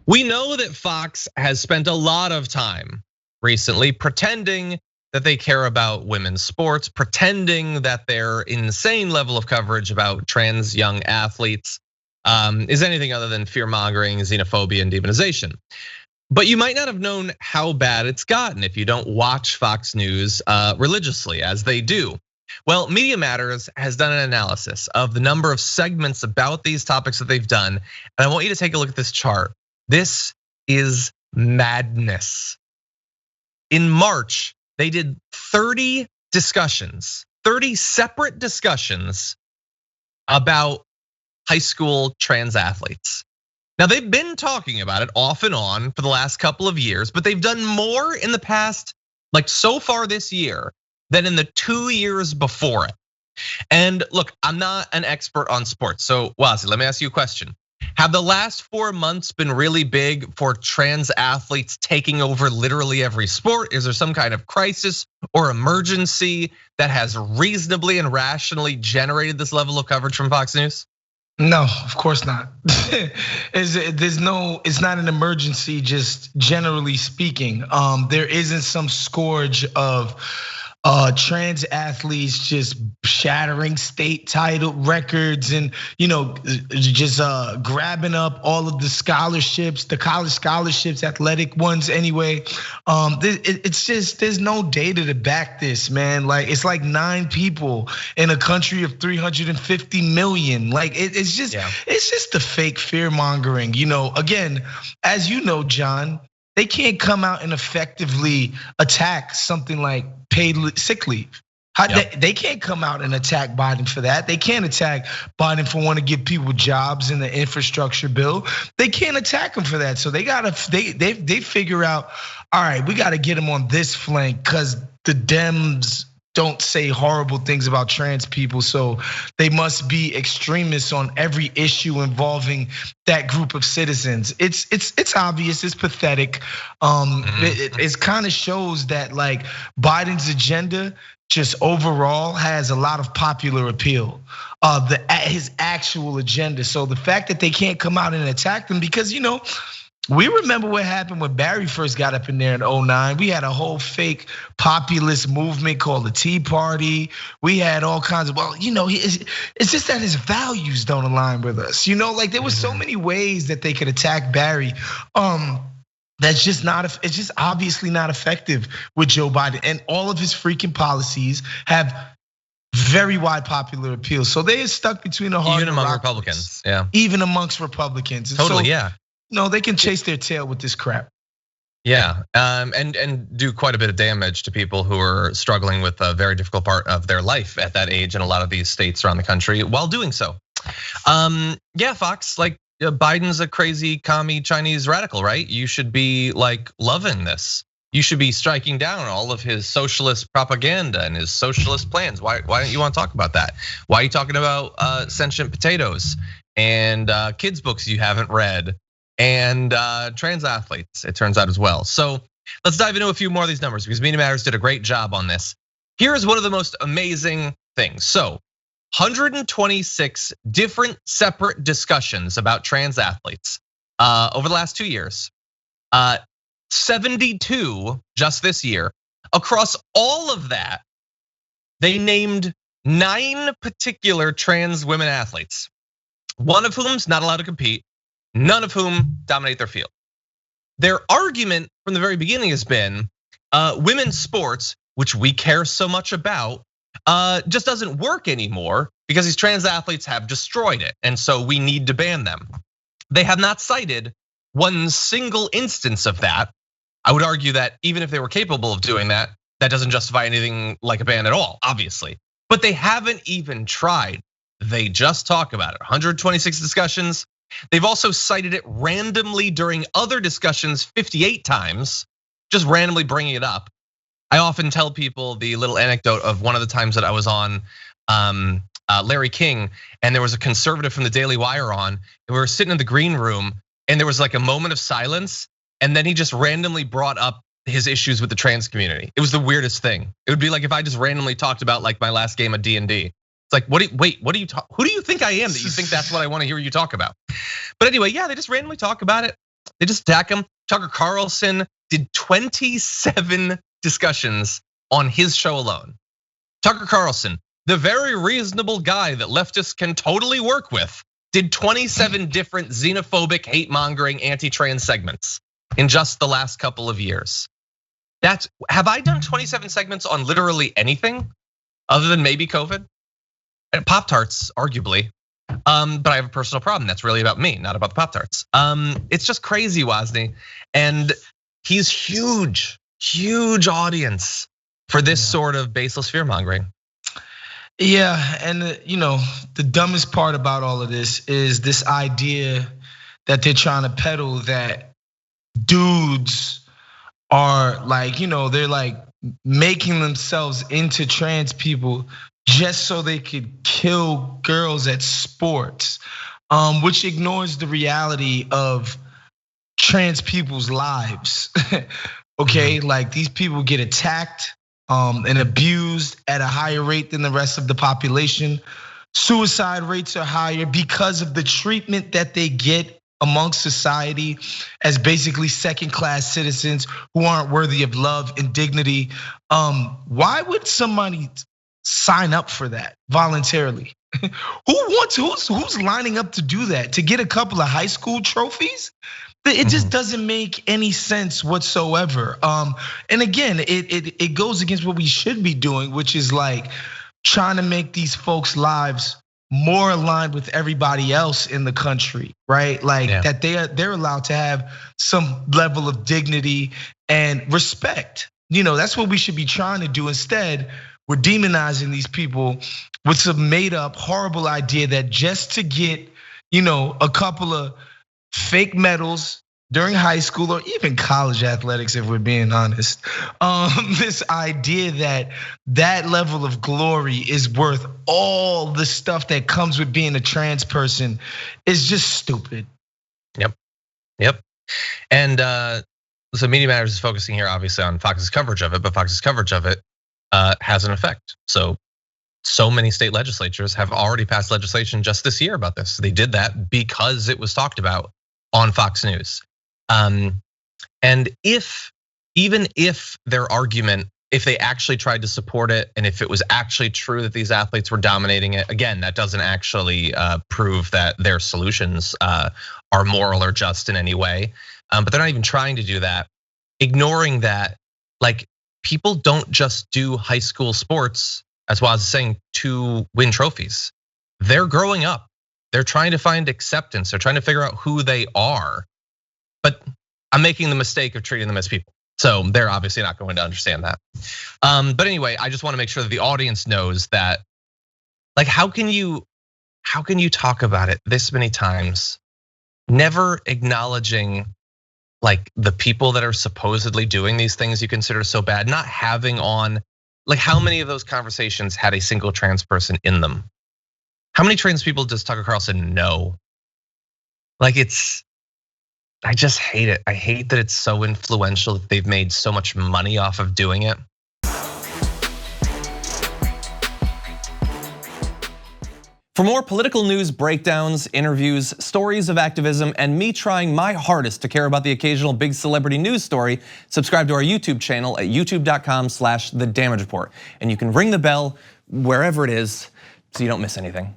We know that Fox has spent a lot of time recently pretending that they care about women's sports, pretending that their insane level of coverage about trans young athletes is anything other than fear-mongering, xenophobia, and demonization. But you might not have known how bad it's gotten if you don't watch Fox News religiously, as they do. Well, Media Matters has done an analysis of the number of segments about these topics that they've done, and I want you to take a look at this chart. This is madness. In March, they did 30 discussions, 30 separate discussions about high school trans athletes. Now, they've been talking about it off and on for the last couple of years, but they've done more in the past, like so far this year, than in the 2 years before it. And look, I'm not an expert on sports, so Wosny, let me ask you a question. Have the last 4 months been really big for trans athletes taking over literally every sport? Is there some kind of crisis or emergency that has reasonably and rationally generated this level of coverage from Fox News? No, of course not. It's not an emergency, just generally speaking. There isn't some scourge of trans athletes just shattering state title records and just grabbing up all of the scholarships, the college scholarships, athletic ones anyway. It's just, there's no data to back this, man. Like, it's like 9 people in a country of 350 million. Like, it's just the fake fear mongering. Again, as you know, John, they can't come out and effectively attack something like paid sick leave. They can't come out and attack Biden for that. They can't attack Biden for wanting to give people jobs in the infrastructure bill. They can't attack him for that. So they figure out, all right, we gotta get him on this flank because the Dems don't say horrible things about trans people, so they must be extremists on every issue involving that group of citizens. It's obvious, it's pathetic. It kind of shows that like Biden's agenda just overall has a lot of popular appeal. His actual agenda. So the fact that they can't come out and attack them, because we remember what happened when Barry first got up in there in 2009. We had a whole fake populist movement called the Tea Party. We had all kinds of, it's just that his values don't align with us. Like there was so many ways that they could attack Barry. That's just it's just obviously not effective with Joe Biden. And all of his freaking policies have very wide popular appeal. So they are stuck between a hard even among Republicans, yeah. Even amongst Republicans. Totally, yeah. No, they can chase their tail with this crap. Yeah, and do quite a bit of damage to people who are struggling with a very difficult part of their life at that age in a lot of these states around the country while doing so. Yeah, Fox, like Biden's a crazy commie Chinese radical, right? You should be like loving this. You should be striking down all of his socialist propaganda and his socialist plans. Why don't you want to talk about that? Why are you talking about sentient potatoes and kids' books you haven't read? And trans athletes, it turns out as well. So let's dive into a few more of these numbers because Media Matters did a great job on this. Here's one of the most amazing things. So 126 different separate discussions about trans athletes over the last 2 years. 72 just this year. Across all of that, they named 9 particular trans women athletes, one of whom's not allowed to compete, none of whom dominate their field. Their argument from the very beginning has been women's sports, which we care so much about, just doesn't work anymore because these trans athletes have destroyed it. And so we need to ban them. They have not cited one single instance of that. I would argue that even if they were capable of doing that, that doesn't justify anything like a ban at all, obviously. But they haven't even tried. They just talk about it. 126 discussions. They've also cited it randomly during other discussions 58 times, just randomly bringing it up. I often tell people the little anecdote of one of the times that I was on Larry King, and there was a conservative from the Daily Wire on, and we were sitting in the green room, and there was like a moment of silence, and then he just randomly brought up his issues with the trans community. It was the weirdest thing. It would be like if I just randomly talked about like my last game of D&D. It's like, who do you think I am that you think that's what I want to hear you talk about? But anyway, yeah, they just randomly talk about it. They just attack him. Tucker Carlson did 27 discussions on his show alone. Tucker Carlson, the very reasonable guy that leftists can totally work with, did 27 different xenophobic, hate-mongering, anti-trans segments in just the last couple of years. Have I done 27 segments on literally anything other than maybe COVID? And Pop-Tarts, arguably. But I have a personal problem that's really about me, not about the Pop-Tarts. It's just crazy, Wosny. And he's huge audience for this sort of baseless fear-mongering. Yeah, and the dumbest part about all of this is this idea that they're trying to peddle that dudes are like, they're like making themselves into trans people just so they could kill girls at sports, which ignores the reality of trans people's lives. Okay, like these people get attacked and abused at a higher rate than the rest of the population. Suicide rates are higher because of the treatment that they get amongst society as basically second-class citizens who aren't worthy of love and dignity. Why would somebody sign up for that voluntarily? Who's lining up to do that? To get a couple of high school trophies? It just doesn't make any sense whatsoever. And again, it goes against what we should be doing, which is like trying to make these folks' lives more aligned with everybody else in the country, right? Like that they're allowed to have some level of dignity and respect. That's what we should be trying to do. Instead, we're demonizing these people with some made up horrible idea that just to get, a couple of fake medals during high school or even college athletics, if we're being honest. This idea that level of glory is worth all the stuff that comes with being a trans person is just stupid. Yep. And so Media Matters is focusing here obviously on Fox's coverage of it, but Fox's coverage of it has an effect. So many state legislatures have already passed legislation just this year about this. They did that because it was talked about on Fox News. And even if their argument, if they actually tried to support it, and if it was actually true that these athletes were dominating it, again, that doesn't actually prove that their solutions are moral or just in any way. But they're not even trying to do that, ignoring that, like people don't just do high school sports, as Woz is saying, to win trophies. They're growing up. They're trying to find acceptance. They're trying to figure out who they are. But I'm making the mistake of treating them as people. So they're obviously not going to understand that. But anyway, I just want to make sure that the audience knows that, like, how can you talk about it this many times, never acknowledging like the people that are supposedly doing these things you consider so bad, not having on, like how many of those conversations had a single trans person in them? How many trans people does Tucker Carlson know? Like I just hate it. I hate that it's so influential that they've made so much money off of doing it. For more political news breakdowns, interviews, stories of activism, and me trying my hardest to care about the occasional big celebrity news story, subscribe to our YouTube channel at youtube.com/thedamagereport. And you can ring the bell wherever it is so you don't miss anything.